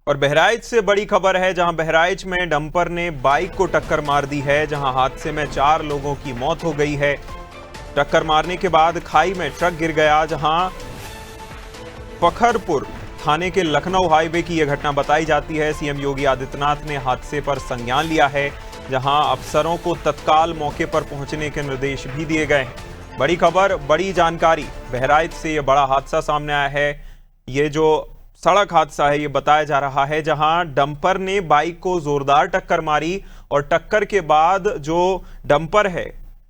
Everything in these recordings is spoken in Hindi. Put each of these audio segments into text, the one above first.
और बहराइच से बड़ी खबर है, जहां बहराइच में डंपर ने बाइक को टक्कर मार दी है, जहां हादसे में 4 लोगों की मौत हो गई है। टक्कर मारने के बाद खाई में ट्रक गिर गया, जहां फखरपुर थाने के लखनऊ हाईवे की यह घटना बताई जाती है। सीएम योगी आदित्यनाथ ने हादसे पर संज्ञान लिया है, जहां अफसरों को तत्काल मौके पर पहुंचने के निर्देश भी दिए गए हैं। बड़ी खबर, बड़ी जानकारी। बहराइच से यह बड़ा हादसा सामने आया है। ये जो सड़क हादसा है ये बताया जा रहा है, जहां डंपर ने बाइक को जोरदार टक्कर मारी और टक्कर के बाद जो डंपर है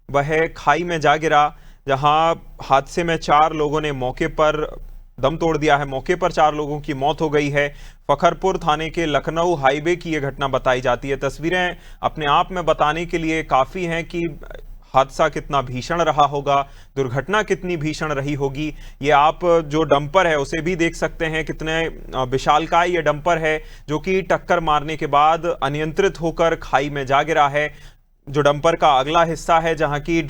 वह खाई में जा गिरा, जहां हादसे में 4 लोगों ने मौके पर दम तोड़ दिया है। मौके पर 4 लोगों की मौत हो गई है। फखरपुर थाने के लखनऊ हाईवे की यह घटना बताई जाती है। तस्वीरें अपने आप में बताने के लिए काफी हैं कि हादसा कितना भीषण रहा होगा, दुर्घटना कितनी भीषण रही होगी। ये आप जो डंपर है उसे भी देख सकते हैं, कितने विशालकाय ये डंपर है, जो कि टक्कर मारने के बाद अनियंत्रित होकर खाई में जा गिरा है। जो डंपर का अगला हिस्सा है, जहां की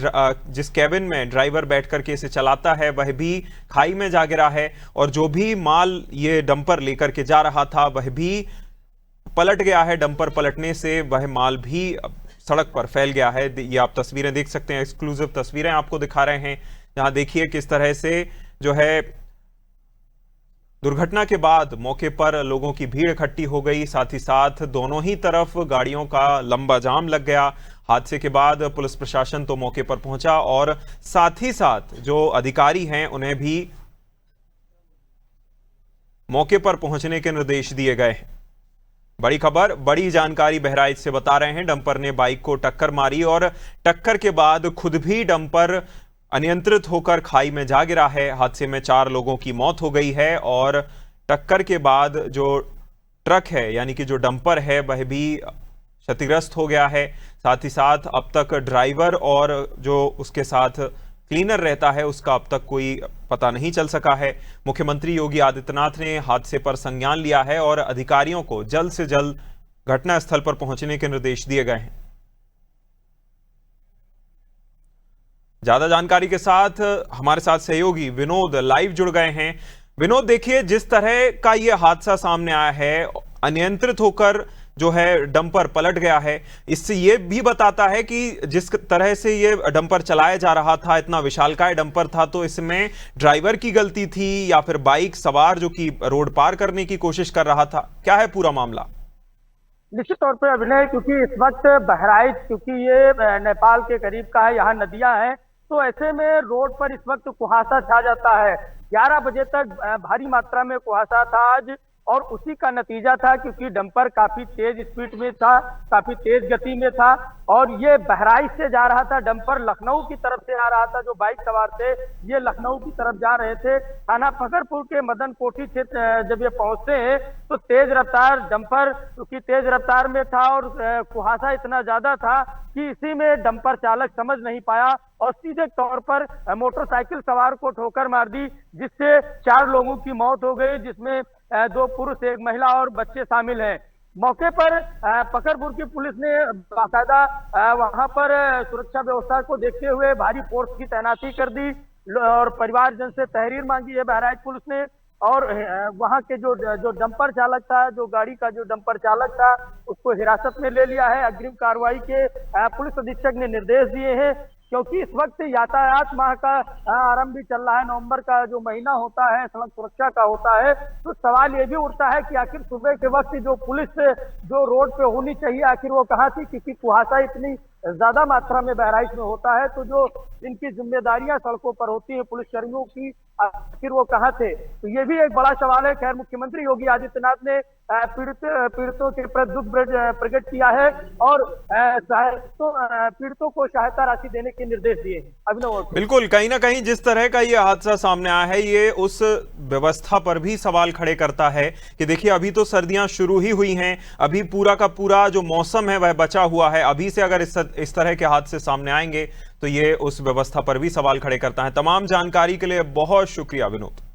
जिस कैबिन में ड्राइवर बैठ करके इसे चलाता है, वह भी खाई में जा गिरा है। और जो भी माल ये डंपर लेकर के जा रहा था वह भी पलट गया है। डंपर पलटने से वह माल भी सड़क पर फैल गया है। ये आप तस्वीरें देख सकते हैं, एक्सक्लूसिव तस्वीरें आपको दिखा रहे हैं, जहां देखिए किस तरह से जो है दुर्घटना के बाद मौके पर लोगों की भीड़ इकट्ठी हो गई। साथ ही साथ दोनों ही तरफ गाड़ियों का लंबा जाम लग गया। हादसे के बाद पुलिस प्रशासन तो मौके पर पहुंचा और साथ ही साथ जो अधिकारी हैं उन्हें भी मौके पर पहुंचने के निर्देश दिए गए हैं। बड़ी खबर, बड़ी जानकारी बहराइच से बता रहे हैं। डंपर ने बाइक को टक्कर मारी और टक्कर के बाद खुद भी डंपर अनियंत्रित होकर खाई में जा गिरा है। हादसे में 4 लोगों की मौत हो गई है और टक्कर के बाद जो ट्रक है यानी कि जो डंपर है वह भी क्षतिग्रस्त हो गया है। साथ ही साथ अब तक ड्राइवर और जो उसके साथ क्लीनर रहता है उसका अब तक कोई पता नहीं चल सका है। मुख्यमंत्री योगी आदित्यनाथ ने हादसे पर संज्ञान लिया है और अधिकारियों को जल्द से जल्द घटनास्थल पर पहुंचने के निर्देश दिए गए हैं। ज्यादा जानकारी के साथ हमारे साथ सहयोगी विनोद लाइव जुड़ गए हैं। विनोद, देखिए जिस तरह का ये हादसा सामने आया है, अनियंत्रित होकर जो है डंपर पलट गया है, इससे ये भी बताता है कि जिस तरह से ये डंपर चलाया जा रहा था, इतना विशालकाय डंपर था, तो इसमें ड्राइवर की गलती थी या फिर बाइक सवार जो कि रोड पार करने की कोशिश कर रहा था? क्या है पूरा मामला? निश्चित तौर पर अभिनय, क्योंकि इस वक्त बहराइच क्योंकि ये नेपाल के करीब का है, यहाँ नदियां हैं, तो ऐसे में रोड पर इस वक्त कुहासा छा जाता है। 11 बजे तक भारी मात्रा में कुहासा था आज, और उसी का नतीजा था क्योंकि डंपर काफी तेज स्पीड में था, काफी तेज गति में था, और ये बहराइच से जा रहा था। डंपर लखनऊ की तरफ से आ रहा था। जो बाइक सवार थे ये लखनऊ की तरफ जा रहे थे। थाना फखरपुर के मदन कोठी क्षेत्र जब ये पहुंचते हैं तो तेज रफ्तार डंपर क्योंकि तेज रफ्तार में था और कुहासा इतना ज्यादा था कि इसी में डंपर चालक समझ नहीं पाया और सीधे तौर पर मोटरसाइकिल सवार को ठोकर मार दी, जिससे 4 लोगों की मौत हो गई, जिसमें 2 पुरुष, 1 महिला और बच्चे शामिल हैं। मौके पर फखरपुर की पुलिस ने बाकायदा वहां पर सुरक्षा व्यवस्था को देखते हुए भारी फोर्स की तैनाती कर दी और परिवारजन से तहरीर मांगी है बहराइच पुलिस ने। और वहां के जो डंपर चालक था, जो गाड़ी का जो डंपर चालक था, उसको हिरासत में ले लिया है। अग्रिम कार्रवाई के पुलिस अधीक्षक ने निर्देश दिए हैं, क्योंकि इस वक्त यातायात माह का आरंभ भी चल रहा है। नवंबर का जो महीना होता है सड़क सुरक्षा का होता है, तो सवाल ये भी उठता है कि आखिर सुबह के वक्त जो पुलिस जो रोड पे होनी चाहिए आखिर वो कहाँ थी, क्योंकि कुहासा इतनी ज्यादा मात्रा में बहराइच में होता है, तो जो इनकी जिम्मेदारियां सड़कों पर होती है पुलिस कर्मियों की, आखिर वो कहाँ थे, तो ये भी एक बड़ा सवाल है। खैर, मुख्यमंत्री योगी आदित्यनाथ ने पीड़ितों के प्रति दुख प्रकट किया है और पीड़ितों को सहायता राशि देने के निर्देश दिए हैं। अभिनव, बिल्कुल, कहीं ना कहीं जिस तरह का ये हादसा सामने आया है ये उस व्यवस्था पर भी सवाल खड़े करता है कि देखिए अभी तो सर्दियां शुरू ही हुई हैं, अभी पूरा का पूरा जो मौसम है वह बचा हुआ है। अभी से अगर इस तरह के हादसे सामने आएंगे तो ये उस व्यवस्था पर भी सवाल खड़े करता है। तमाम जानकारी के लिए बहुत शुक्रिया विनोद।